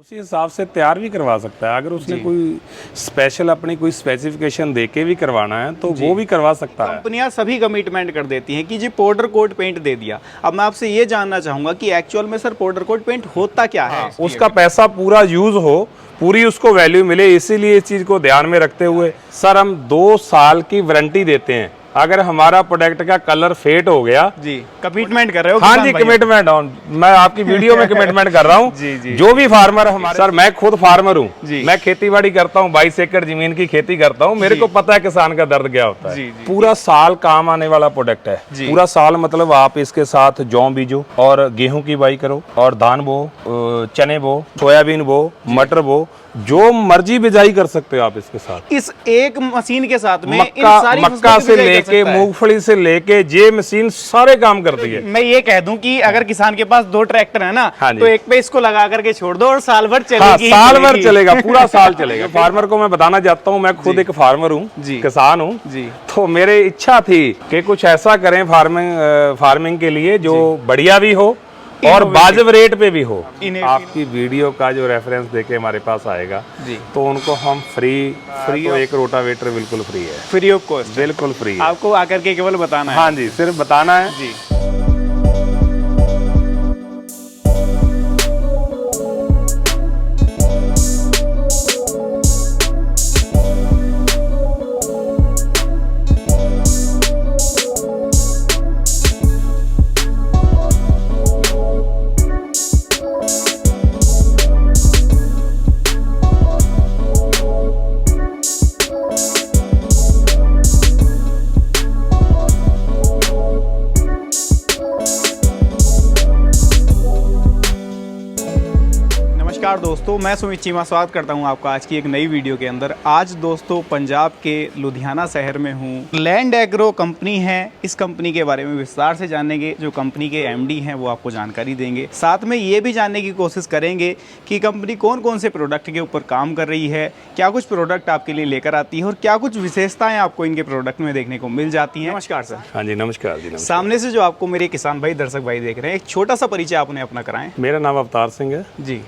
उसी हिसाब से तैयार भी करवा सकता है। अगर उसने कोई स्पेशल अपनी कोई स्पेसिफिकेशन देके भी करवाना है तो वो भी करवा सकता है। कंपनियां सभी कमिटमेंट कर देती हैं कि जी पाउडर कोट पेंट दे दिया। अब मैं आपसे ये जानना चाहूंगा कि एक्चुअल में सर पाउडर कोट पेंट होता क्या है? उसका पैसा पूरा यूज हो, पूरी उसको वैल्यू मिले, इसीलिए इस चीज को ध्यान में रखते हुए सर हम 2 साल की वारंटी देते हैं। अगर हमारा प्रोडक्ट का कलर फेड हो गया जी, कमिटमेंट कर रहे हो? हाँ जी, कमिटमेंट ऑन, मैं आपकी वीडियो में कमिटमेंट कर रहा हूँ। जी। जो भी फार्मर हमारे, सर मैं खुद फार्मर हूँ, मैं खेती बाड़ी करता हूँ, 22 एकड़ जमीन की खेती करता हूँ, मेरे को पता है किसान का दर्द क्या होता है। पूरा साल काम आने वाला प्रोडक्ट है। पूरा साल मतलब आप इसके साथ जौ बीजो और गेहूं की बुआई करो और धान बो, चने बो, सोयाबीन बो, मटर बो, जो मर्जी बिजाई कर सकते हो आप इसके साथ। इस एक मशीन के साथ में मक्का से लेके मूंगफली से लेके ये मशीन सारे काम करती है। मैं ये कह दूं कि अगर किसान के पास 2 ट्रैक्टर है ना, तो एक पे इसको लगा करके छोड़ दो और साल भर चलेगी। साल भर चलेगा, पूरा साल चलेगा। फार्मर को मैं बताना चाहता हूँ, मैं खुद एक फार्मर हूँ, किसान हूँ, तो मेरी इच्छा थी कि कुछ ऐसा करें फार्मिंग के लिए जो बढ़िया भी हो और वाजिब रेट पे भी हो। आपकी वीडियो का जो रेफरेंस देके हमारे पास आएगा तो उनको हम फ्री तो एक रोटावेटर बिल्कुल फ्री है, फ्री ऑफ कॉस्ट, बिल्कुल फ्री है। आपको आकर के केवल बताना है। हाँ जी, सिर्फ बताना है जी। नमस्कार दोस्तों, मैं सुमित चीमा स्वागत करता हूं आपका आज की एक नई वीडियो के अंदर। आज दोस्तों पंजाब के लुधियाना शहर में हूं। लैंड एग्रो कंपनी है, इस कंपनी के बारे में विस्तार से जानेंगे। जो कंपनी के एमडी हैं वो आपको जानकारी देंगे। साथ में ये भी जानने की कोशिश करेंगे कि कंपनी कौन कौन से प्रोडक्ट के ऊपर काम कर रही है, क्या कुछ प्रोडक्ट आपके लिए लेकर आती है और क्या कुछ विशेषताएं आपको इनके प्रोडक्ट में देखने को मिल जाती है। नमस्कार सर। हाँ जी, नमस्कार जी। नमस्कार। सामने से जो आपको मेरे किसान भाई, दर्शक भाई देख रहे हैं, एक छोटा सा परिचय आपने अपना कराएं। मेरा नाम अवतार सिंह है जी,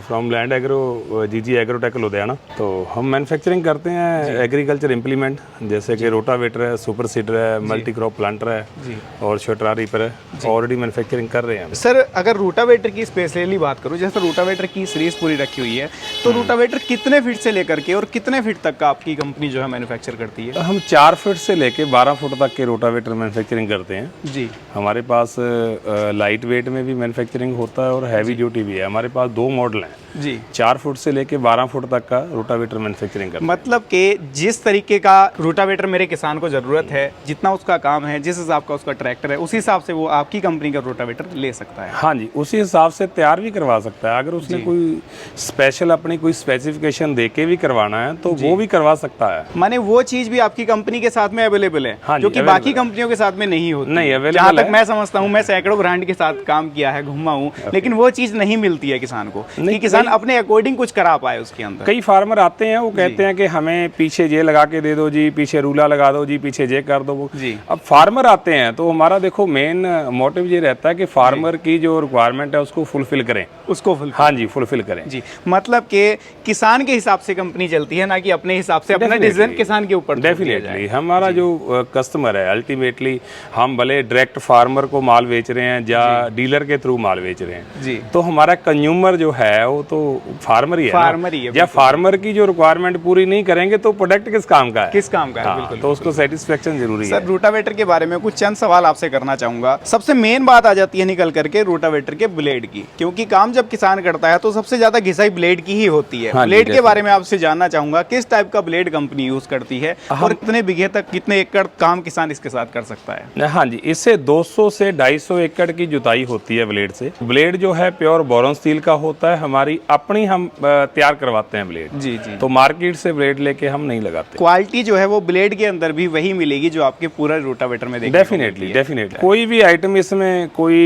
फ्रॉम लैंड एग्रो जीजी एग्रोटेक लुधियाना। तो हम मैन्युफैक्चरिंग करते हैं एग्रीकल्चर इम्प्लीमेंट, जैसे कि रोटावेटर है, सुपर सीडर है, मल्टी क्रॉप प्लांटर है और शटरा रीपर है। ऑलरेडी मैन्युफैक्चरिंग कर रहे हैं सर। अगर रोटावेटर की स्पेशली बात करूं, जैसे रोटावेटर की सीरीज पूरी रखी हुई है, तो रोटावेटर कितने फीट से लेकर के और कितने फीट तक का आपकी कंपनी जो है मैन्युफैक्चर करती है? हम 4 फीट से लेके 12 फुट तक के रोटावेटर मैन्युफैक्चरिंग करते हैं जी। हमारे पास लाइट वेट में भी मैन्युफैक्चरिंग होता है और हैवी ड्यूटी भी है। हमारे पास 2 मॉडल हैं जी, 4 फुट से लेके 12 फुट तक का रोटावेटर मैन्युफैक्चरिंग करते हैं। मतलब कि जिस तरीके का रोटावेटर मेरे किसान को जरूरत है, जितना उसका काम है, जिस हिसाब का उसका ट्रैक्टर है, उसी हिसाब से वो आपकी कंपनी का रोटावेटर ले सकता है। हाँ जी, उसी हिसाब से तैयार भी करवा सकता है। अगर उसने कोई स्पेशल अपनी कोई स्पेसिफिकेशन देके भी करवाना है तो वो भी करवा सकता है। माने वो चीज भी आपकी कंपनी के साथ में अवेलेबल है, जो कि बाकी कंपनियों के साथ में नहीं होती। नहीं अवेलेबल, जहाँ तक मैं समझता हूँ, मैं सैकड़ों ब्रांड के साथ काम किया है, घूमा हूँ, लेकिन वो चीज नहीं मिलती है किसान को कि किसान अपने अकॉर्डिंग कुछ करा पाए उसके अंदर। कई फार्मर आते हैं, वो कहते हैं कि हमें पीछे ये लगा के दे दो जी, पीछे रूला लगा दो जी, पीछे ये कर दो वो जी। अब फार्मर आते हैं तो हमारा देखो मेन मोटिव ये रहता है कि फार्मर की जो रिक्वायरमेंट है उसको फुलफिल करें, उसको हाँ जी फुलफिल करें जी। मतलब कि किसान के हिसाब से कंपनी चलती है, ना कि अपने हिसाब से। अपना डिसीजन किसान के ऊपर। डेफिनेटली हमारा जो कस्टमर है, अल्टीमेटली हम भले डायरेक्ट फार्मर को माल बेच रहे हैं या डीलर के थ्रू माल बेच रहे हैं जी, तो हमारा कंज्यूमर जो है वो तो फार्मर ही है, या फार्मर की जो रिक्वायरमेंट पूरी नहीं करेंगे तो प्रोडक्ट किस काम का है, किस काम का है। बिल्कुल, तो उसको सेटिस्फेक्शन जरूरी है। सर रोटावेटर के बारे में कुछ चंद सवाल आपसे करना चाहूंगा। सबसे मेन बात आ जाती है निकल करके रोटावेटर के ब्लेड की, क्योंकि काम जब किसान करता है तो सबसे ज्यादा घिसाई ब्लेड की ही होती है। ब्लेड के बारे में आपसे जानना चाहूंगा, किस टाइप का ब्लेड कंपनी यूज करती है और कितने बीघे तक, कितने एकड़ काम किसान इसके साथ कर सकता है? हाँ जी, इससे 200 से 250 एकड़ की जुताई होती है ब्लेड से। ब्लेड जो है प्योर बोरोन स्टील का होता है, हमारी अपनी हम तैयार करवाते हैं ब्लेड जी जी। तो मार्केट से ब्लेड लेके हम नहीं लगाते। क्वालिटी जो है वो ब्लेड के अंदर भी वही मिलेगी जो आपके पूरा रोटावेटर में देखने को मिलती है। डेफिनेटली कोई भी आइटम इसमें कोई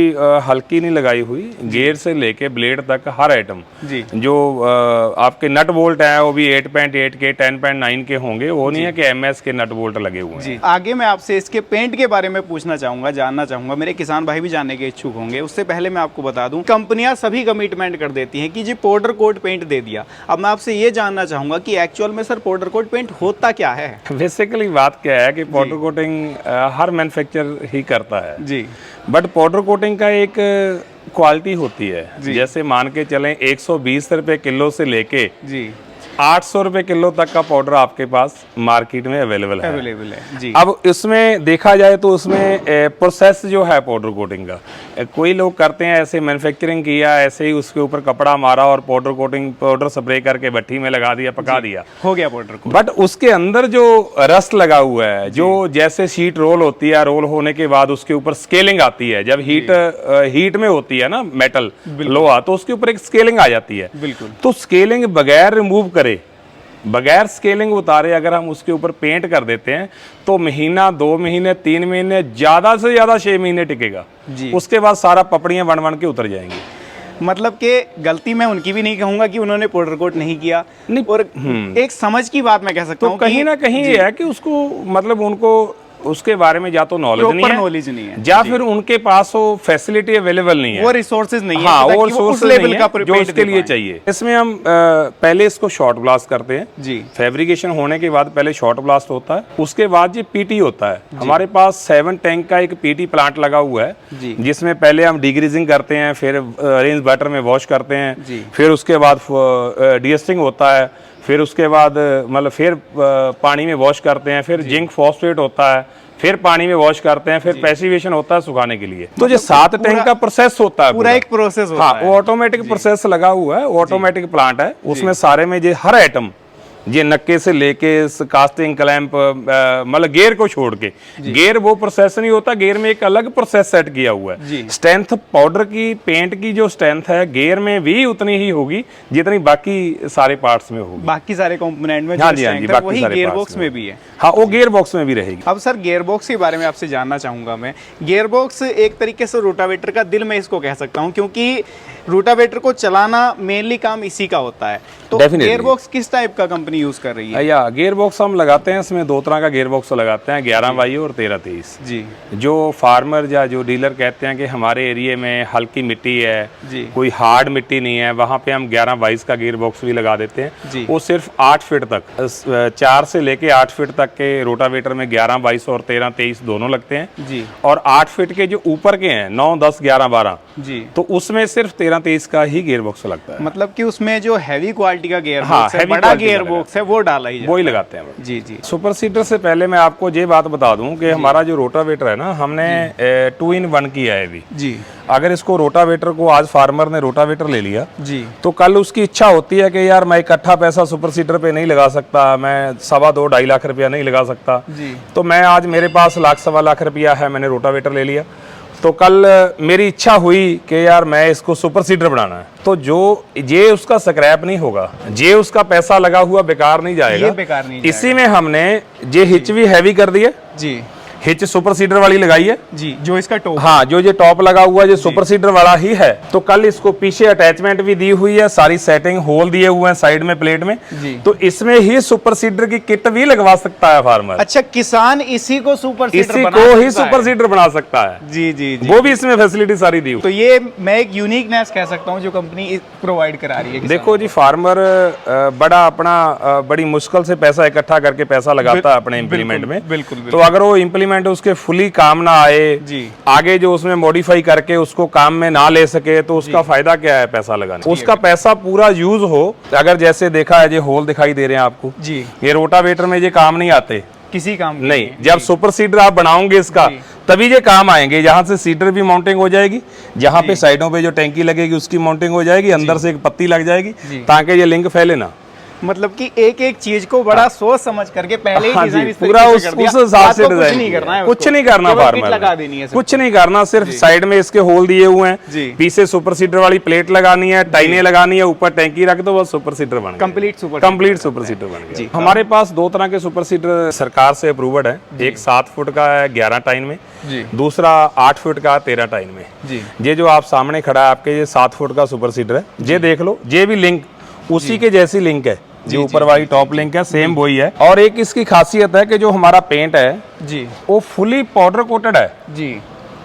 हल्की नहीं लगाई हुई। गियर से लेके ब्लेड तक हर आइटम जी, जो आपके नट बोल्ट है वो भी 8.8 के 10.9 के होंगे, वो नहीं है कि MS के नट बोल्ट लगे हुए हैं। आगे मैं आपसे इसके पेंट के बारे में पूछना चाहूंगा, जानना चाहूंगा, मेरे किसान भाई भी जानने के इच्छुक होंगे। उससे पहले मैं आपको बता दूं, कंपनियां सभी कमिटमेंट कर देती हैं कि जी पाउडर कोट पेंट दे दिया। अब मैं आपसे ये जानना चाहूँगा कि एक्चुअल में सर पाउडर कोट पेंट होता क्या है? बेसिकली बात क्या है कि पाउडर कोटिंग हर मैन्युफैक्चरर ही करता है जी। बट पाउडर कोटिंग का एक क्वालिटी होती है। जैसे मान के चलें 120 रुपए किलो से लेके जी 800 रुपए किलो तक का पाउडर आपके पास मार्केट में अवेलेबल है जी। अब इसमें देखा जाए तो उसमें प्रोसेस जो है पाउडर कोटिंग का, कोई लोग करते हैं ऐसे मैन्युफैक्चरिंग किया, ऐसे ही उसके ऊपर कपड़ा मारा और पाउडर कोटिंग पाउडर स्प्रे करके भट्टी में लगा दिया, पका दिया, हो गया पाउडर कोट। बट उसके अंदर जो रस्ट लगा हुआ है, जो जैसे शीट रोल होती है, रोल होने के बाद उसके ऊपर स्केलिंग आती है, जब हीट में होती है ना मेटल लोहा, तो उसके ऊपर एक स्केलिंग आ जाती है। बिल्कुल। तो स्केलिंग बगैर रिमूव बगैर स्केलिंग उतारे अगर हम उसके ऊपर पेंट कर देते हैं तो महीना, 2 महीने, 3 महीने, ज्यादा से ज्यादा 6 महीने टिकेगा। उसके बाद सारा पपड़ियां बन बन के उतर जाएंगी। मतलब कि गलती मैं उनकी भी नहीं कहूंगा कि उन्होंने पाउडर कोट नहीं किया, नहीं, और एक समझ की बात मैं कह सकता हूँ, कहीं ना कहीं ये है कि उसको मतलब उनको उसके बारे में या तो नॉलेज नहीं है या फिर उनके पास वो फैसिलिटी अवेलेबल नहीं है, वो रिसोर्सेज नहीं है। हाँ, वो रिसोर्सेज नहीं है जो उसके लिए चाहिए। इसमें हम पहले इसको शॉर्ट ब्लास्ट करते हैं जी। फैब्रिकेशन होने के बाद पहले शॉर्ट ब्लास्ट होता है, उसके बाद ये पीटी होता है। हमारे पास 7 टैंक का एक पीटी प्लांट लगा हुआ है जिसमें पहले हम डिग्रीजिंग करते हैं, फिर रेंज बटर में वॉश करते हैं, फिर उसके बाद डीएस्टिंग होता है, फिर उसके बाद मतलब फिर पानी में वॉश करते हैं, फिर जिंक फॉस्फेट होता है, फिर पानी में वॉश करते हैं, फिर पैसिवेशन होता है सुखाने के लिए। तो जो 7 टैंक का प्रोसेस होता है, पूरा एक प्रोसेस होता है। हाँ, वो ऑटोमेटिक प्रोसेस लगा हुआ है, ऑटोमेटिक प्लांट है। उसमें सारे में जो हर आइटम ये नक्के से लेके कास्टिंग क्लैंप मतलब गेयर को छोड़ के, गेयर वो प्रोसेस नहीं होता, गेयर में एक अलग प्रोसेस सेट किया हुआ है। स्ट्रेंथ पाउडर की, पेंट की जो स्ट्रेंथ है गेयर में भी उतनी ही होगी जितनी बाकी सारे पार्ट्स में होगी, बाकी सारे कंपोनेंट में। हाँ जी, हाँ जी, बाकी सारे गियर बॉक्स में भी है। हाँ, वो गियर बॉक्स में भी रहेगी। अब सर गियर बॉक्स के बारे में आपसे जानना चाहूंगा मैं। गियर बॉक्स एक तरीके से रोटावेटर का दिल मैं इसको कह सकता हूँ, क्योंकि रोटावेटर को चलाना मेनली काम इसी का होता है। तो गियर बॉक्स किस टाइप का कंपनी यूज कर रही है? या गियर बॉक्स हम लगाते हैं, इसमें 2 तरह का गियर बॉक्स लगाते हैं, 11 वाई और 13-23 जी। जो फार्मर या जो डीलर कहते हैं कि हमारे एरिया में हल्की मिट्टी है जी, कोई हार्ड मिट्टी नहीं है, वहां पे हम 11 22 का गियर बॉक्स भी लगा देते हैं। वो सिर्फ 8 फीट तक, 4 से लेके 8 फीट तक के रोटावेटर में 11 22 और 13-23 दोनों लगते हैं जी। और 8 फीट के जो ऊपर के हैं 9 10 11 12 जी, तो उसमें सिर्फ 13-23 का ही गियर बॉक्स लगता है। मतलब कि उसमें जो हैवी क्वालिटी का गियर बॉक्स है, बड़ा गियर बॉक्स है, वो डाला ही वही लगाते हैं जी जी। सुपर सीडर से पहले मैं आपको ये बात बता दूं कि हमारा जो रोटावेटर है ना, हमने 2-in-1 किया है अभी जी। अगर इसको रोटावेटर को आज फार्मर ने रोटावेटर ले लिया जी, तो कल उसकी इच्छा होती है कि यार मैं इकट्ठा पैसा सुपर सीडर पे नहीं लगा सकता, मैं 2.5 लाख रुपया नहीं लगा सकता जी। तो मैं आज मेरे पास 1.25 लाख रुपया है, मैंने रोटावेटर ले लिया, तो कल मेरी इच्छा हुई कि यार मैं इसको सुपर सीडर बनाना है, तो जो ये उसका स्क्रैप नहीं होगा, ये उसका पैसा लगा हुआ बेकार नहीं जाएगा, ये बेकार नहीं जाएगा। इसी में हमने ये हिच भी हैवी कर दिए जी, हिच सुपर सीडर वाली लगाई है जी, जो इसका टॉप, हाँ, जो ये टॉप लगा हुआ है जो सुपर सीडर वाला ही है। तो कल इसको पीछे अटैचमेंट भी दी हुई है, सारी सेटिंग होल दिए हुए हैं साइड में प्लेट में जी। तो इसमें ही सुपर सीडर की किट भी लगवा सकता है फार्मर। अच्छा, किसान इसी को सुपर सीडर बना सकता है जी जी जी, वो भी इसमें फैसिलिटी सारी दी हुई। तो ये मैं एक यूनिकनेस कह सकता हूँ जो कंपनी प्रोवाइड करा रही है। देखो जी, फार्मर बड़ी मुश्किल से पैसा इकट्ठा करके पैसा लगाता है अपने इम्प्लीमेंट में, बिल्कुल। तो अगर वो इम्प्लीमेंट उसके फुली काम ना आए जी, आगे जो उसमें मॉडिफाई करके उसको काम में ना ले सके, तो उसका फायदा क्या है पैसा लगाने? उसका पैसा पूरा यूज हो। अगर जैसे देखा है, ये होल दिखाई दे रहे हैं आपको जी, ये रोटावेटर में ये काम नहीं आते, किसी काम नहीं। जब सुपर सीडर आप बनाओगे इसका, तभी ये काम आएंगे। यहाँ से सीडर भी माउंटिंग हो जाएगी, जहाँ पे साइडों पे जो टैंकी लगेगी उसकी माउंटिंग हो जाएगी, अंदर से एक पत्ती लग जाएगी ताकि ये लिंक फैले ना। मतलब कि एक एक चीज को बड़ा सोच समझ करके पहले ही डिजाइन इस पूरा उस हिसाब से डिजाइन कुछ नहीं करना, फार्मर लगा देनी है, कुछ नहीं करना, सिर्फ साइड में इसके होल दिए हुए हैं, पीछे सुपर सीडर वाली प्लेट लगानी है, टाइने लगानी है, ऊपर टैंकी रख दो, बस सुपर सीडर बन गया, कंप्लीट सुपर सीडर बन गया। हमारे पास 2 तरह के सुपर सीडर सरकार से अप्रूव्ड है, एक 7 फुट का है 11 टाइन में, दूसरा 8 फुट का 13 टाइन में। ये जो आप सामने खड़ा है आपके, ये 7 फुट का सुपर सीडर है। ये देख लो, ये भी लिंक उसी के जैसी लिंक है, जो ऊपर वाली टॉप लिंक है सेम वही है। और एक इसकी खासियत है कि जो हमारा पेंट है जी, वो फुली पाउडर कोटेड है जी,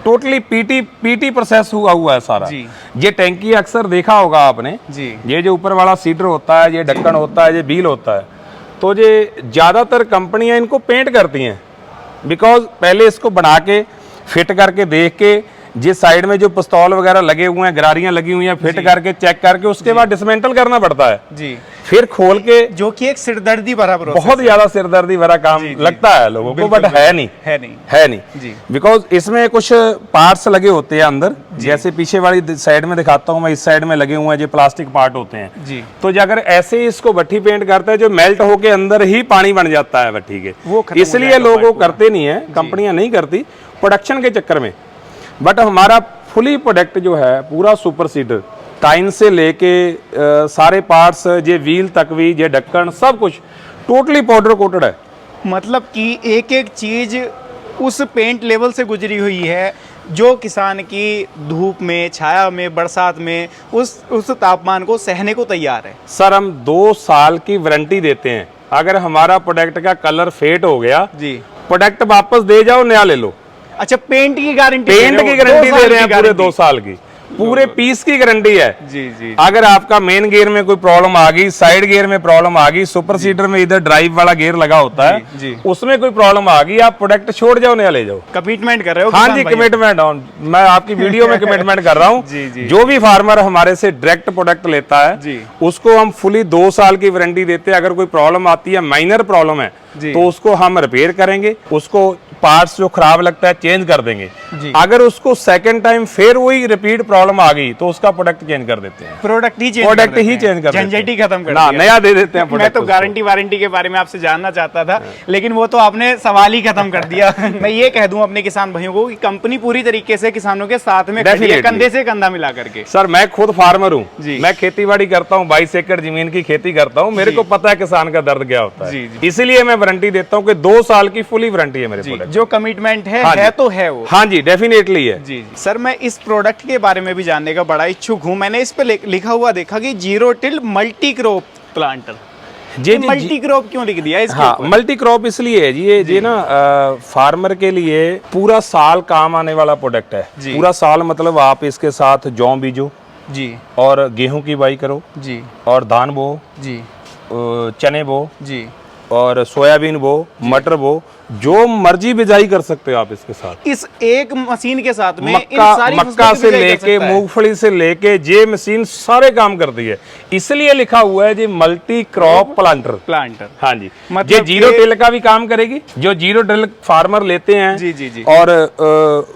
टोटली पीटी प्रोसेस हुआ है सारा जी। ये टैंकी अक्सर देखा होगा आपने जी। ये जो ऊपर वाला सीडर होता है, ये ढक्कन होता है, ये बील होता है, तो ये ज्यादातर कंपनियां इनको पेंट करती हैं। बिकॉज पहले इसको बना के फिट करके देख के, जिस साइड में जो पिस्तौल वगैरह लगे हुए हैं, गरारियां लगी हुई हैं, फिट करके चेक करके उसके बाद डिसमेंटल करना पड़ता है जी, फिर खोल के, जो कि एक सिरदर्दी भरा प्रोसेस बहुत ज्यादा सिरदर्दी भरा काम लगता है लोगों को, बट है नहीं जी। बिकॉज इसमें कुछ पार्ट्स लगे होते हैं अंदर, जैसे पीछे वाली साइड में दिखाता हूँ मैं, इस साइड में लगे हुए हैं जो प्लास्टिक पार्ट होते हैं जी। तो जो अगर ऐसे ही इसको भट्ठी पेंट करता है, जो मेल्ट होके अंदर ही पानी बन जाता है भट्ठी के, वो खत्म हो इसलिए जाएगा लोग वो करते नहीं है, कंपनियां नहीं करती प्रोडक्शन के चक्कर में। बट हमारा फुली प्रोडक्ट जो है पूरा सुपर सीडर, टाइन से लेके सारे पार्ट्स, ये व्हील तक भी, ये ढक्कन, सब कुछ टोटली पाउडर कोटेड है। मतलब कि एक एक चीज उस पेंट लेवल से गुजरी हुई है जो किसान की धूप में, छाया में, बरसात में उस तापमान को सहने को तैयार है। सर हम 2 साल की वारंटी देते हैं। अगर हमारा प्रोडक्ट का कलर फेड हो गया जी, प्रोडक्ट वापस दे जाओ, नया ले लो। अच्छा, पेंट की गारंटी पेंट की गारंटी दे रहे हैं पूरे 2 साल की, पूरे पीस की गारंटी है। जी। अगर आपका मेन गियर में कोई प्रॉब्लम आ गई, साइड गियर में प्रॉब्लम आ गई, सुपर सीडर में इधर ड्राइव वाला गियर लगा होता है, जी। उसमें कोई प्रॉब्लम आ गई, आप प्रोडक्ट छोड़ जाओ, नया ले जाओ। कमिटमेंट कर रहे हो? हाँ जी, कमिटमेंट ऑन, मैं आपकी वीडियो में कमिटमेंट कर रहा हूँ। जी। जो भी फार्मर हमारे से डायरेक्ट प्रोडक्ट लेता है उसको हम फुली 2 साल की वारंटी देते हैं। अगर कोई प्रॉब्लम आती है, माइनर प्रॉब्लम है, तो उसको हम रिपेयर करेंगे, उसको पार्ट्स जो खराब लगता है चेंज कर देंगे। अगर उसको सेकंड टाइम फिर वही रिपीट प्रॉब्लम आ गई तो उसका प्रोडक्ट चेंज कर देते हैं। प्रोडक्ट ही चेंज कर झंझट ही खत्म कर दिया, नया दे देते हैं। मैं तो गारंटी वारंटी के बारे में आपसे जानना चाहता था, लेकिन वो तो आपने सवाल ही खत्म कर दिया। मैं ये कह दूं अपने किसान भाइयों को कि कंपनी पूरी तरीके से किसानों के साथ में खड़ी है, कंधे से कंधा मिला करके। सर मैं खुद फार्मर हूँ, मैं खेती-बाड़ी करता हूँ, 22 एकड़ जमीन की खेती करता हूँ, मेरे को पता है किसान का दर्द क्या होता है, इसीलिए मैं वारंटी देता हूँ कि 2 साल की फुली वारंटी है मेरे प्रोडक्ट। जो कमिटमेंट है तो है वो। हाँ जी, डेफिनेटली है। जी सर, मैं इस प्रोडक्ट के बारे में भी जानने का बड़ा इच्छुक हूँ। मैंने इस पे लिखा हुआ देखा कि zero till multi crop planter. जी, मल्टी क्रॉप क्यों लिख दिया इसके ऊपर? मल्टी क्रॉप इसलिए है जी, ये ना फार्मर के लिए पूरा साल काम आने वाला प्रोडक्ट है। पूरा साल मतलब आप इसके साथ जौ बीजो जी, और गेहूं की बुआई करो जी, और धान बो जी, चने बो जी, और सोयाबीन बो, मटर बो, जो मर्जी बिजाई कर सकते हो आप इसके साथ। इस एक मशीन के साथ में मक्का से लेके, मूंगफली से लेके, ये मशीन सारे काम करती है। इसलिए लिखा हुआ है जी मल्टी क्रॉप प्लांटर। हाँ जी, मतलब ये जीरो टिल का भी काम करेगी। जो जीरो टिल फार्मर लेते हैं जी, और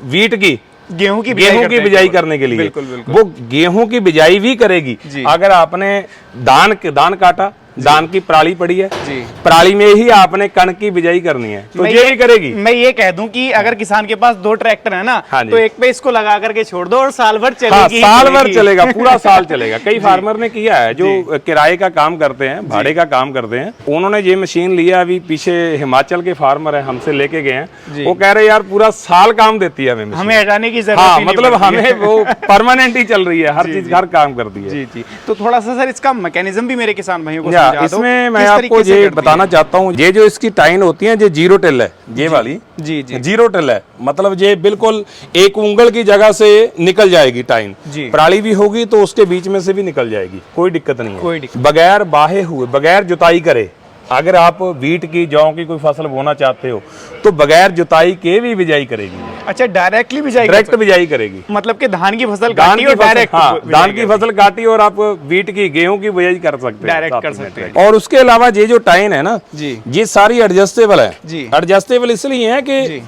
वीट की, गेहूं की बिजाई करने के लिए, बिल्कुल। वो गेहूं की बिजाई भी करेगी। अगर आपने धान काटा, धान की पराली पड़ी है जी, पराली में ही आपने कणक की बिजाई करनी है तो ये भी करेगी। मैं ये कह दूं कि अगर किसान के पास 2 ट्रैक्टर है ना, तो एक पे इसको लगा करके छोड़ दो और साल भर चलेगी। साल भर चलेगा, पूरा साल चलेगा। कई फार्मर ने किया है जो किराए का काम करते हैं, भाड़े का काम करते हैं, उन्होंने ये मशीन लिया। अभी पीछे हिमाचल के फार्मर है, हमसे लेके गए हैं, वो कह रहे यार पूरा साल काम देती है हमें हटाने की जरूरत, मतलब हमें वो परमानेंट ही चल रही है, हर चीज हर काम करती है। जी। तो थोड़ा सा सर इसका मैकेनिज्म भी मेरे किसान भाइयों को इसमें मैं आपको ये बताना चाहता हूँ, ये जो इसकी टाइन होती है, ये जीरो टिल है, ये वाली जी जीरो टिल है, मतलब ये बिल्कुल एक उंगल की जगह से निकल जाएगी टाइन। पराली भी होगी तो उसके बीच में से भी निकल जाएगी, कोई दिक्कत नहीं है। बगैर बाहे हुए, बगैर जुताई करे, अगर आप वीट की, जौ की कोई फसल बोना चाहते हो तो बगैर जुताई के भी बिजाई करेगी। अच्छा, डायरेक्टली बिजाई करेगी, मतलब कि धान की फसल काटी और डायरेक्ट, धान की फसल काटी और आप वीट की, गेहूं की बिजाई कर सकते हैं, डायरेक्ट कर सकते हैं। और उसके अलावा ये जो टाइन है ना जी, ये सारी एडजस्टेबल है। एडजस्टेबल इसलिए है कि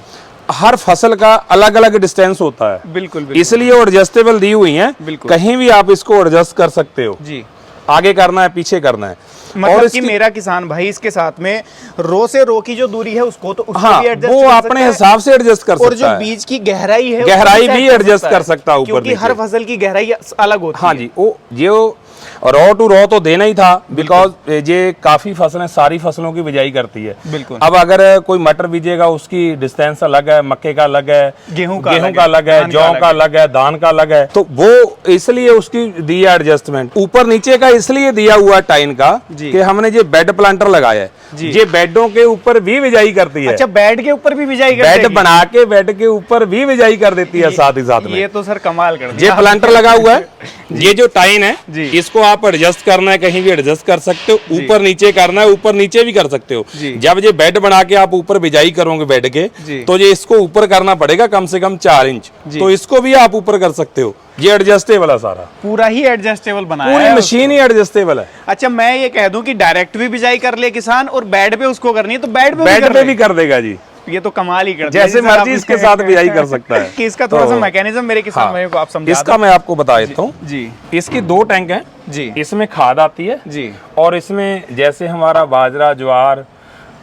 हर फसल का अलग अलग डिस्टेंस होता है, बिल्कुल, इसलिए एडजस्टेबल दी हुई है, कहीं भी आप इसको एडजस्ट कर सकते हो जी, आगे करना है, पीछे करना है। मतलब और कि मेरा किसान भाई इसके साथ में रो से रो की जो दूरी है उसको तो भी एडजस्ट वो अपने हिसाब से एडजस्ट कर सकता है। और जो बीज की गहराई है, गहराई भी एडजस्ट कर सकता है ऊपर, क्योंकि हर फसल की गहराई अलग होती है। हाँ जी, वो जो और रॉ टू रॉ तो देना ही था, बिकॉज ये काफी फसलें सारी फसलों की बिजाई करती है। बिल्कुल। अब अगर कोई मटर बीजेगा उसकी डिस्टेंस अलग है, मक्के का अलग है, गेहूं का अलग है, जौ का अलग है, धान का अलग है, तो वो इसलिए उसकी दिया एडजस्टमेंट। ऊपर नीचे का इसलिए दिया हुआ टाइन का कि हमने ये बेड प्लांटर लगाया है, ये बेडों के ऊपर भी बिजाई करती है। अच्छा, बेड के ऊपर भी बिजाई करती है? बेड बना के बेड के ऊपर भी बिजाई कर देती है साथ ही साथ में। ये तो सर कमाल कर दिया। ये प्लांटर लगा हुआ है, ये जो टाइन है इसको आप एडजस्ट करना है, कहीं भी एडजस्ट कर सकते हो, ऊपर नीचे करना है, ऊपर नीचे भी कर सकते हो। जब ये बेड बना के आप ऊपर बिजाई करोगे बेड के, तो ये इसको ऊपर करना पड़ेगा कम से कम 4 इंच, तो इसको भी आप ऊपर कर सकते हो। ये एडजस्टेबल है, सारा पूरा ही एडजस्टेबल बनाया पूरी है, मशीन ही एडजस्टेबल है। अच्छा, मैं ये कह दूं कि डायरेक्ट भी बिजाई कर ले किसान और बेड पे उसको करनी है तो बेड पे भी कर देगा जी। ये तो कमाल ही कर दिया। जैसे मर्जी इसके साथ बिजाई कर सकता है। कि इसका थोड़ा सा मैकेनिज्म मेरे किसान भाइयों को आप समझा इसका मैं आपको बता देता हूँ जी। इसकी 2 टैंक हैं जी, इसमें खाद आती है जी, और इसमें जैसे हमारा बाजरा, ज्वार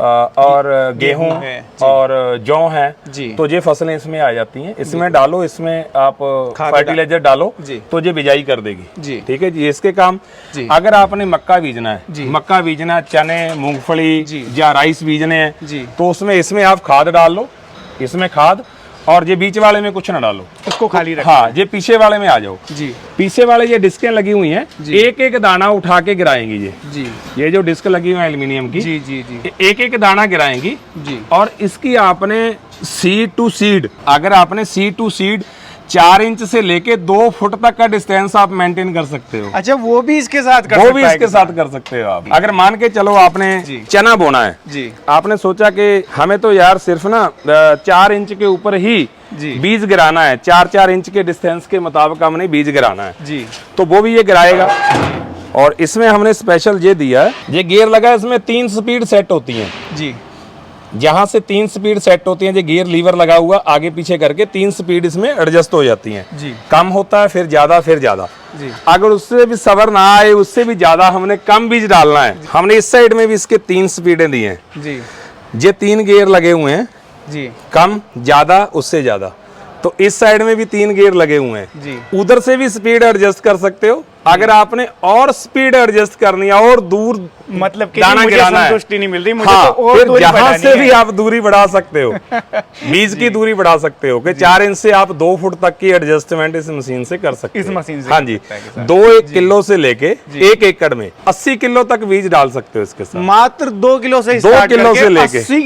और गेहूं और जौ है जी, तो ये फसलें इसमें आ जाती हैं। इसमें डालो, इसमें आप फर्टिलाइजर डालो तो ये बिजाई कर देगी जी। ठीक है जी, इसके काम जी। अगर आपने मक्का बीजना है, मक्का बीजना, चने, मूंगफली या राइस बीजने हैं, तो उसमें इसमें आप खाद डाल लो, इसमें खाद, और ये बीच वाले में कुछ ना डालो, उसको खाली रखो। हाँ, ये पीछे वाले में आ जाओ जी। पीछे वाले ये डिस्कें लगी हुई हैं, एक एक दाना उठा के गिराएंगी ये जी। ये जो डिस्क लगी हुई है एल्युमिनियम की जी जी जी, एक एक दाना गिराएंगी जी। और इसकी आपने सीड टू सीड, अगर आपने सीड टू सीड 4 इंच से लेके 2 फुट तक का डिस्टेंस आप मेंटेन कर सकते हो। अच्छा, वो भी इसके साथ कर सकते हो आप। अगर मान के चलो आपने चना बोना है जी, आपने सोचा कि हमें तो यार सिर्फ ना 4 इंच के ऊपर ही बीज गिराना है, 4-4 इंच के डिस्टेंस के मुताबिक हमने बीज गिराना है जी, तो वो भी ये गिराएगा। और इसमें हमने स्पेशल ये दिया है, ये गियर लगा है, इसमें 3 स्पीड सेट होती है जी। जहां से 3 स्पीड सेट होती हैं, जो गियर लीवर लगा हुआ आगे पीछे करके 3 स्पीड इसमें एडजस्ट हो जाती हैं जी। कम होता है फिर ज्यादा जी। अगर उससे भी सबर ना आए, उससे भी ज्यादा हमने कम बीज डालना है, हमने इस साइड में भी इसके 3 स्पीडें दी हैं जी। ये 3 गियर लगे हुए हैं जी, कम ज्यादा उससे ज्यादा, तो इस साइड में भी 3 गियर लगे हुए हैं जी। उधर से भी स्पीड एडजस्ट कर सकते हो। अगर आपने और स्पीड एडजस्ट करनी है और दूर मतलब कि दाना मुझे गिराना संतुष्टि नहीं मिल रही, मुझे हाँ, तो और फिर दूरी जहां से भी है। आप दूरी बढ़ा सकते हो बीज की दूरी बढ़ा सकते हो कि 4 इंच से आप 2 फुट तक की एडजस्टमेंट इस मशीन से कर सकते हो। इस मशीन से हाँ जी, 2 किलो से लेके 1 एकड़ में 80 किलो तक बीज डाल सकते हो इसके साथ। मात्र 2 किलो से 2 किलो से लेके 80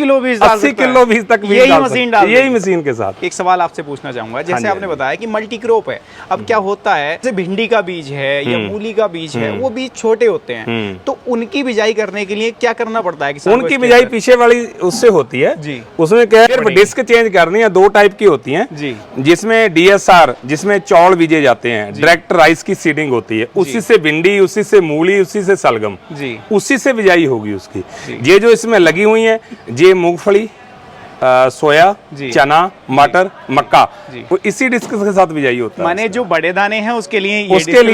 किलो बीज तक यही मशीन के साथ। एक सवाल आपसे पूछना चाहूंगा, जैसे आपने बताया कि मल्टी क्रॉप है, अब क्या होता है जैसे भिंडी का बीज है या मूली का बीज है, वो बीज छोटे होते हैं, तो उनकी बिजाई करने के लिए क्या करना पड़ता है? उनकी बिजाई पीछे वाली उससे होती है जी। उसमें क्या है, डिस्क चेंज करनी है, 2 टाइप की होती हैं जी। जिसमें DSR, जिसमें चौल बीजे जाते हैं, डायरेक्ट राइस की सीडिंग होती है, उसी से भिंडी, उसी से मूली, उसी से सलगम जी, उसी से बिजाई होगी उसकी। ये जो इसमें लगी हुई है, ये मूंगफली, सोया, चना, मटर, मक्का, वो इसी डिस्क के साथ बिजाई होता है। माने जो बड़े दाने हैं उसके लिए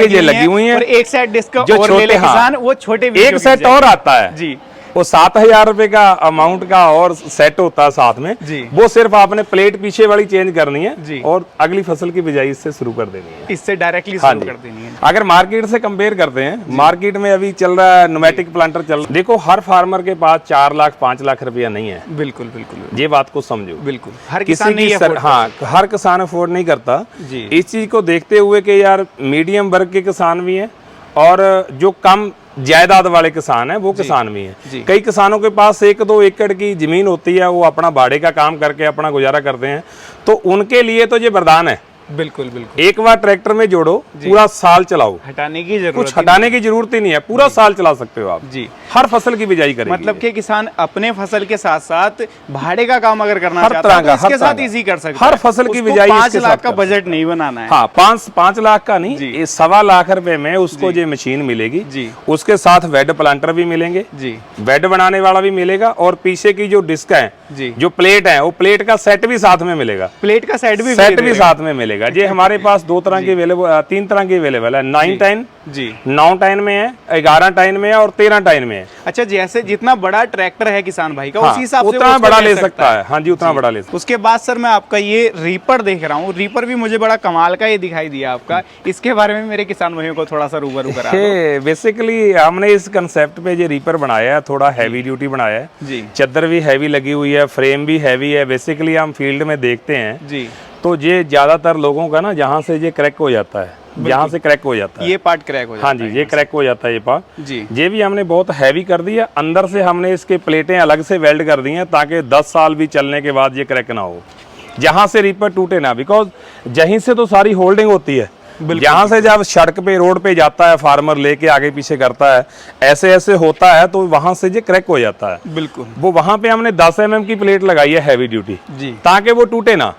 ये लगी हुई है, और एक सेट डिस्क जो और ले ले किसान, वो छोटे एक सेट और आता है जी, वो 7,000 रुपए का अमाउंट का और सेट होता है साथ में जी। वो सिर्फ आपने प्लेट पीछे वाली चेंज करनी है जी, और अगली फसल की बिजाई इससे शुरू कर देनी है, इससे डायरेक्टली शुरू कर देनी है। अगर मार्केट से कंपेयर करते हैं, मार्केट में अभी चल रहा है न्यूमेटिक प्लांटर चल रहा है। देखो, हर फार्मर के पास 4 लाख 5 लाख रुपया नहीं है। बिल्कुल बिल्कुल, ये बात को समझो। बिल्कुल, हर किसान नहीं हाँ, हर किसान अफोर्ड नहीं करता जी। इस चीज को देखते हुए कि यार मीडियम वर्ग के किसान भी हैं और जो कम जायदाद वाले किसान हैं वो किसान भी हैं। कई किसानों के पास 1-2 एकड़ की जमीन होती है, वो अपना बाड़े का काम करके अपना गुजारा करते हैं, तो उनके लिए तो ये वरदान है। बिल्कुल बिल्कुल, एक बार ट्रैक्टर में जोड़ो, पूरा साल चलाओ, हटाने की जरूरत, कुछ हटाने की जरूरत ही नहीं है, पूरा साल चला सकते हो आप जी। हर फसल की बिजाई करेंगे। मतलब कि किसान अपने फसल के साथ साथ भाड़े का काम अगर करना चाहता है तो इसके साथ इजी कर सकता है। हर फसल की बिजाई 5 लाख का बजट नहीं बनाना है। हाँ, 5 लाख का नहीं, 1.25 लाख रुपए में उसको ये मशीन मिलेगी जी। उसके साथ बेड प्लांटर भी मिलेंगे जी, बेड बनाने वाला भी मिलेगा, और पीछे की जो डिस्क है जी, जो प्लेट है, वो प्लेट का सेट भी साथ में मिलेगा। प्लेट का सेट भी साथ में मिलेगा। ये हमारे पास 2 तरह के अवेलेबल, 3 तरह के अवेलेबल है, 9-10 जी 9 टाइन में है, 11 टाइन में है और 13 टाइन में है। अच्छा, जैसे जितना बड़ा ट्रैक्टर है किसान भाई का, हाँ, उसी हिसाब से उतना वो उसको बड़ा ले सकता है। हाँ जी, उतना बड़ा ले सकता उसके बाद सर मैं आपका ये रीपर देख रहा हूँ, रीपर भी मुझे बड़ा कमाल का ये दिखाई दिया आपका। इसके बारे में मेरे किसान भाइयों को थोड़ा सा रूबरू करा दो। बेसिकली हमने इस कंसेप्ट पे ये रीपर बनाया है, थोड़ा हैवी ड्यूटी बनाया है जी चद्दर भी हैवी लगी हुई है, फ्रेम भी हैवी है। बेसिकली हम फील्ड में देखते हैं जी, तो ये ज्यादातर लोगों का ना जहाँ से ये क्रैक हो जाता है, जहाँ से क्रैक हो जाता है, ये पार्ट क्रैक हो जाता हाँ जी, ये क्रैक हो जाता है ये पार्ट जी ये भी हमने बहुत हैवी कर दिया। अंदर से हमने इसके प्लेटें अलग से वेल्ड कर दी हैं ताकि 10 साल भी चलने के बाद ये क्रैक ना हो, जहाँ से रीपर टूटे ना। बिकॉज यहीं से तो सारी होल्डिंग होती है, जहाँ से जब सड़क पे रोड पे जाता है फार्मर लेके आगे पीछे करता है, ऐसे ऐसे होता है तो वहां से ये क्रैक हो जाता है। बिल्कुल। वो वहां पे हमने 10 mm की प्लेट लगाई है हैवी ड्यूटी जी, ताकि वो टूटे ना।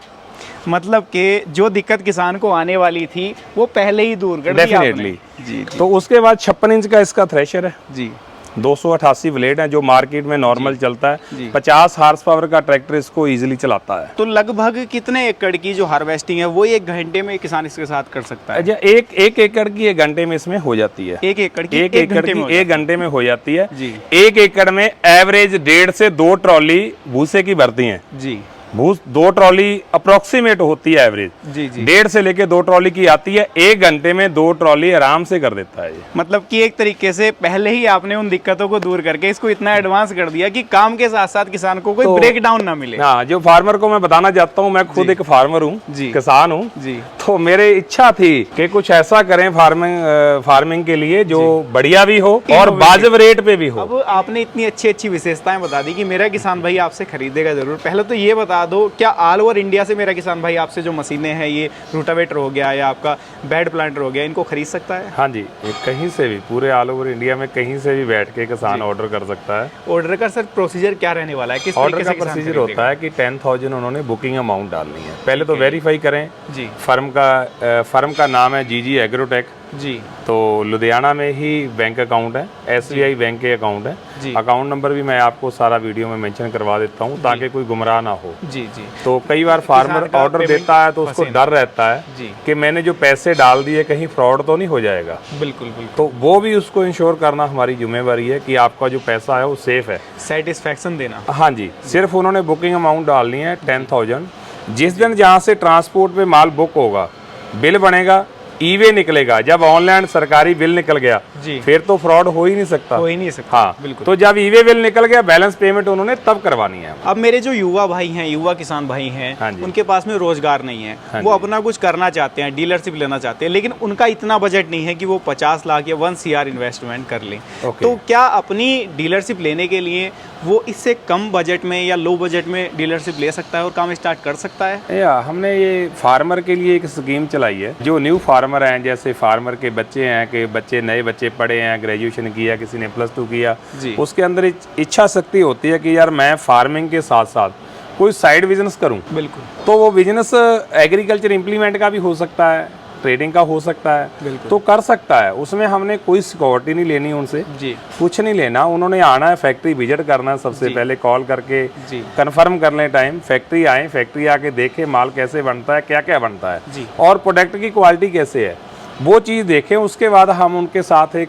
मतलब कि जो दिक्कत किसान को आने वाली थी वो पहले ही दूर कर दी आपने। डेफिनेटली जी तो उसके बाद 56 इंच का इसका थ्रेशर है, जी 288 ब्लेड है जो मार्केट में नॉर्मल चलता है। 50 हार्स पावर का ट्रैक्टर इसको इजीली चलाता है। तो लगभग कितने एकड़ की जो हार्वेस्टिंग है वो 1 घंटे में किसान इसके साथ कर सकता है? अच्छा, एक एकड़ की 1 घंटे में इसमें हो जाती है। 1 एकड़ की 1 एकड़ की 1 घंटे में हो जाती है जी। 1 एकड़ में एवरेज 1.5 से 2 ट्रॉली भूसे की भरती है जी। भूस 2 ट्रॉली अप्रोक्सीमेट होती है एवरेज, जी जी। 1.5 से लेके 2 ट्रॉली की आती है। 1 घंटे में 2 ट्रॉली आराम से कर देता है ये। मतलब कि एक तरीके से पहले ही आपने उन दिक्कतों को दूर करके इसको इतना एडवांस कर दिया कि काम के साथ साथ किसान को कोई ब्रेक डाउन ना मिले। हाँ, जो फार्मर को मैं बताना चाहता हूँ, मैं खुद एक फार्मर हूँ, किसान हूँ जी। तो मेरे इच्छा थी कि कुछ ऐसा करें फार्मिंग के लिए जो बढ़िया भी हो और वाजिब रेट पे भी हो। अब आपने इतनी अच्छी अच्छी विशेषताएं बता दी कि मेरा किसान भाई आपसे खरीदेगा जरूर। पहले तो ये बता दो, क्या ऑल ओवर इंडिया से मेरा किसान भाई आपसे जो मशीनें हैं, ये रूटावेटर हो गया या आपका बेड प्लांटर हो गया, इनको खरीद सकता है? हाँ जी, ये कहीं से भी, पूरे ऑल ओवर इंडिया में कहीं से भी बैठ के किसान ऑर्डर कर सकता है। ऑर्डर का सर प्रोसीजर क्या रहने वाला है? किस ऑर्डर तरीके का से किसान प्रोसीजर होता है कि 10,000 उन्होंने बुकिंग अमाउंट डालनी है। पहले तो वेरीफाई करें जी फर्म का नाम है जीजी एग्रोटेक जी। तो लुधियाना में ही बैंक अकाउंट है, एसबीआई बैंक के अकाउंट जी। है। अकाउंट नंबर भी मैं आपको सारा वीडियो में मेंशन करवा देता हूँ ताकि कोई गुमराह ना हो। जी जी। तो कई बार फार्मर ऑर्डर देता है तो उसको डर रहता है जी कि मैंने जो पैसे डाल दिए कहीं फ्रॉड तो नहीं हो जाएगा। बिल्कुल बिल्कुल। तो वो भी उसको इंश्योर करना हमारी जिम्मेवारी है कि आपका जो पैसा है वो सेफ है, सेटिस्फेक्शन देना। हाँ जी। सिर्फ उन्होंने बुकिंग अमाउंट डालनी है 10,000। जिस दिन जहाँ से ट्रांसपोर्ट पे माल बुक होगा, बिल बनेगा, ईवे निकलेगा, जब ऑनलाइन सरकारी बिल निकल गया जी, फिर तो फ्रॉड हो ही नहीं सकता। हो ही नहीं सकता। हाँ बिल्कुल। तो जब ईवे बिल निकल गया, बैलेंस पेमेंट उन्होंने तब करवानी है। अब मेरे जो युवा भाई हैं, युवा किसान भाई हैं, हाँ जी। उनके पास में रोजगार नहीं है, हाँ वो जी। अपना कुछ करना चाहते हैं, डीलरशिप लेना चाहते हैं, लेकिन उनका इतना बजट नहीं है कि वो 50 लाख या 1 CR इन्वेस्टमेंट कर लें। ओके। तो क्या अपनी डीलरशिप लेने के लिए वो इससे कम बजट में या लो बजट में डीलरशिप ले सकता है और काम स्टार्ट कर सकता है? या हमने ये फार्मर के लिए एक स्कीम चलाई है। जो न्यू फार्मर हैं, जैसे फार्मर के बच्चे हैं कि बच्चे नए बच्चे पढ़े हैं, ग्रेजुएशन किया, किसी ने +2 किया, उसके अंदर इच्छा शक्ति होती है कि यार मैं फार्मिंग के साथ साथ कोई साइड बिजनेस करूं। बिल्कुल। तो वो बिजनेस एग्रीकल्चर इम्प्लीमेंट का भी हो सकता है, ट्रेडिंग का हो सकता है, तो कर सकता है। उसमें हमने कोई सिक्योरिटी नहीं लेनी उनसे जी, कुछ नहीं लेना। उन्होंने आना है, फैक्ट्री विजिट करना है, सबसे पहले कॉल करके जी, कंफर्म कर लें टाइम, फैक्ट्री आए, फैक्ट्री आके देखें माल कैसे बनता है, क्या क्या बनता है जी, और प्रोडक्ट की क्वालिटी कैसे है, वो चीज़ देखें। उसके बाद हम उनके साथ एक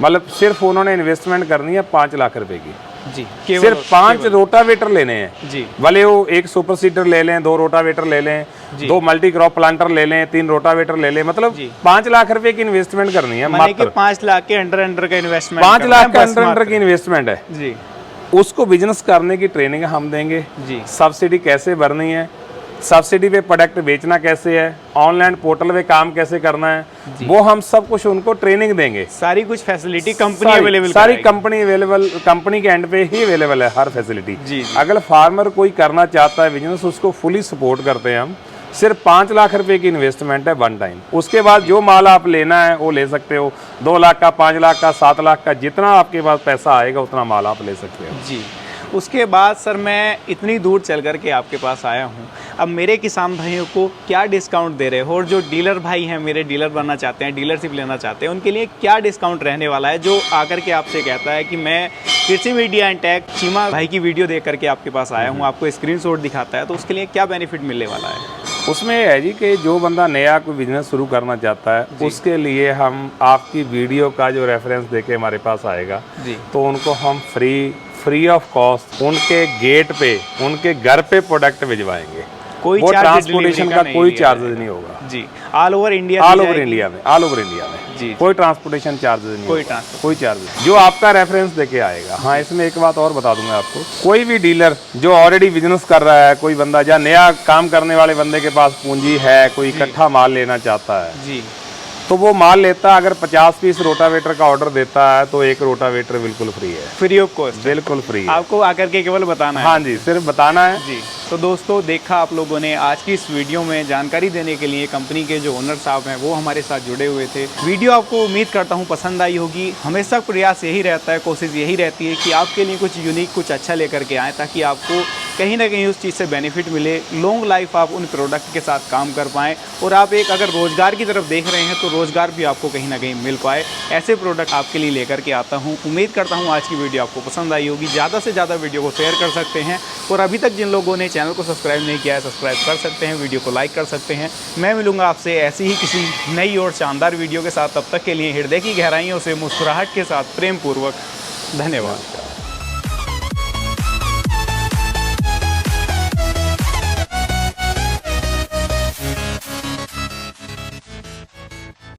मतलब सिर्फ उन्होंने इन्वेस्टमेंट करनी है 5 लाख रुपए की जी। सिर्फ 5 रोटावेटर लेने हैं जी। भले वो 1 सुपर सीडर ले लें, 2 रोटावेटर ले लें, 2 मल्टी क्रॉप प्लांटर ले लें, 3 रोटावेटर ले लें, मतलब 5 लाख रुपए की इन्वेस्टमेंट करनी है मात्र। 5 लाख के अंडर का इन्वेस्टमेंट, 5 लाख का अंडर की इन्वेस्टमेंट है जी। उसको बिजनेस करने की ट्रेनिंग हम देंगे जी। सब्सिडी कैसे भरनी है, सब्सिडी पे प्रोडक्ट बेचना कैसे है, ऑनलाइन पोर्टल पे काम कैसे करना है, वो हम सब कुछ उनको ट्रेनिंग देंगे। सारी कुछ फैसिलिटी कंपनी अवेलेबल, सारी कंपनी अवेलेबल, कंपनी के एंड पे ही अवेलेबल है हर फैसिलिटी। जी। अगर फार्मर कोई करना चाहता है बिजनेस, उसको फुली सपोर्ट करते हैं हम। सिर्फ 5 लाख रुपए की इन्वेस्टमेंट है 1 टाइम। उसके बाद जो माल आप लेना है वो ले सकते हो, 2 लाख का, 5 लाख का, 7 लाख का, जितना आपके पास पैसा आएगा उतना माल आप ले सकते हो जी। उसके बाद सर मैं इतनी दूर चल कर के आपके पास आया हूँ, अब मेरे किसान भाइयों को क्या डिस्काउंट दे रहे हो, और जो डीलर भाई हैं मेरे, डीलर बनना चाहते हैं, डीलरशिप लेना चाहते हैं, उनके लिए क्या डिस्काउंट रहने वाला है? जो आकर के आपसे कहता है कि मैं कृषि मीडिया एंड टेक चीमा भाई की वीडियो देख करके आपके पास आया हूँ, आपको स्क्रीनशॉट दिखाता है, तो उसके लिए क्या बेनिफिट मिलने वाला है? उसमें ये है जी कि जो बंदा नया कोई बिजनेस शुरू करना चाहता है उसके लिए हम आपकी वीडियो का जो रेफरेंस देके हमारे पास आएगा जी। तो उनको हम फ्री ऑफ कॉस्ट उनके गेट पे उनके घर पे प्रोडक्ट भिजवाएंगे। कोई वो चार्ज ट्रांसपोर्टेशन का कोई लिया चार्जेस जाएगा। नहीं होगा जी, all over India all over India में जी। कोई ट्रांसपोर्टेशन चार्जेस नहीं कोई होगा, ट्रांसपोर्ट कोई चार्जेस जो आपका रेफरेंस देके आएगा। हाँ, इसमें एक बात और बता दूंगा आपको, कोई भी डीलर जो ऑलरेडी बिजनेस कर रहा है, कोई बंदा या नया काम करने वाले बंदे के पास पूंजी है, कोई इकट्ठा माल लेना चाहता है जी, तो वो माल लेता, अगर 50 पीस रोटावेटर का ऑर्डर देता है तो एक रोटावेटर बिल्कुल फ्री है, फ्री ऑफ कॉस्ट, बिल्कुल फ्री है। आपको आकर के केवल बताना है। हाँ जी, सिर्फ बताना है जी। तो दोस्तों, देखा आप लोगों ने, आज की इस वीडियो में जानकारी देने के लिए कंपनी के जो ओनर साहब हैं वो हमारे साथ जुड़े हुए थे। वीडियो आपको उम्मीद करता हूँ पसंद आई होगी। हमेशा प्रयास यही रहता है, कोशिश यही रहती है कि आपके लिए कुछ यूनिक, कुछ अच्छा लेकर के आएँ ताकि आपको कहीं ना कहीं उस चीज़ से बेनिफिट मिले, लॉन्ग लाइफ आप उन प्रोडक्ट के साथ काम कर पाएँ और आप एक अगर रोज़गार की तरफ देख रहे हैं तो रोज़गार भी आपको कहीं ना कहीं मिल पाए। ऐसे प्रोडक्ट आपके लिए लेकर के आता हूँ। उम्मीद करता हूँ आज की वीडियो आपको पसंद आई होगी। ज़्यादा से ज़्यादा वीडियो को शेयर कर सकते हैं और अभी तक जिन लोगों ने चैनल को सब्सक्राइब नहीं किया है सब्सक्राइब कर सकते हैं, वीडियो को लाइक कर सकते हैं। मैं मिलूंगा आपसे ऐसी ही किसी नई और शानदार वीडियो के साथ। तब तक के लिए हृदय की गहराइयों से मुस्कुराहट के साथ प्रेम पूर्वक धन्यवाद।